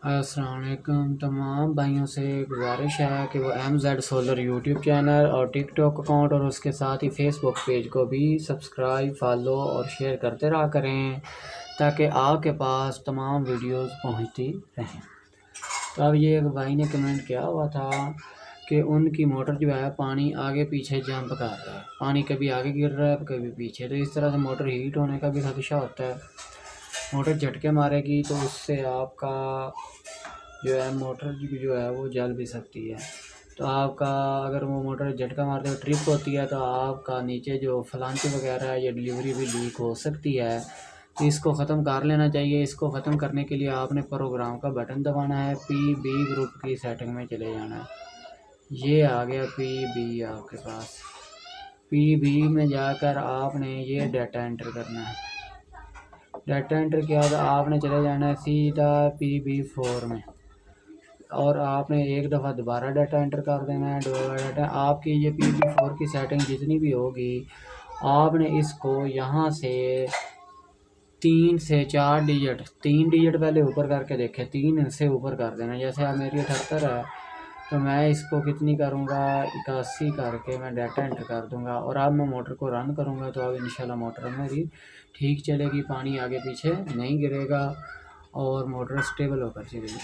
السلام علیکم تمام بھائیوں سے گزارش ہے کہ وہ M Z solar YouTube channel اور ٹک ٹاک اکاؤنٹ اور اس کے ساتھ ہی فیس بک پیج کو بھی سبسکرائب فالو اور شیئر کرتے رہا کریں تاکہ آپ کے پاس تمام ویڈیوز پہنچتی رہیں۔ تو اب یہ ایک بھائی نے کمنٹ کیا ہوا تھا کہ ان کی موٹر جو ہے پانی آگے پیچھے جمپ کر رہا ہے، پانی کبھی آگے گر رہا ہے کبھی پیچھے، تو اس طرح سے موٹر ہیٹ ہونے کا بھی خدشہ ہوتا ہے۔ موٹر جھٹکے مارے گی تو اس سے آپ کا جو ہے موٹر جو ہے وہ جل بھی سکتی ہے۔ تو آپ کا اگر وہ موٹر جھٹکا مارتے ہوئے ٹرپ ہوتی ہے تو آپ کا نیچے جو فلانچ وغیرہ ہے یا ڈلیوری بھی لیک ہو سکتی ہے، تو اس کو ختم کر لینا چاہیے۔ اس کو ختم کرنے کے لیے آپ نے پروگرام کا بٹن دبانا ہے، پی بی گروپ کی سیٹنگ میں چلے جانا ہے۔ یہ آ گیا پی بی آپ کے پاس، پی بی میں جا کر آپ نے یہ ڈیٹا انٹر کرنا ہے۔ ڈیٹا انٹر کیا تو آپ نے چلے جانا ہے سیدھا پی بی 4 میں، اور آپ نے ایک دفعہ دوبارہ ڈیٹا انٹر کر دینا ہے۔ دوبارہ ڈیٹا آپ کی یہ پی بی 4 کی سیٹنگ جتنی بھی ہوگی، آپ نے اس کو یہاں سے 3 سے 4 ڈیجٹ، 3 ڈیجٹ پہلے اوپر کر کے دیکھیں، 3 سے اوپر کر دینا۔ جیسے اب میری 78 ہے تو میں اس کو کتنی کروں گا، 81 کر کے میں ڈیٹا انٹر کر دوں گا، اور اب میں موٹر کو رن کروں گا تو اب انشاءاللہ موٹر میری ٹھیک چلے گی، پانی آگے پیچھے نہیں گرے گا اور موٹر سٹیبل ہو کر چلے گی۔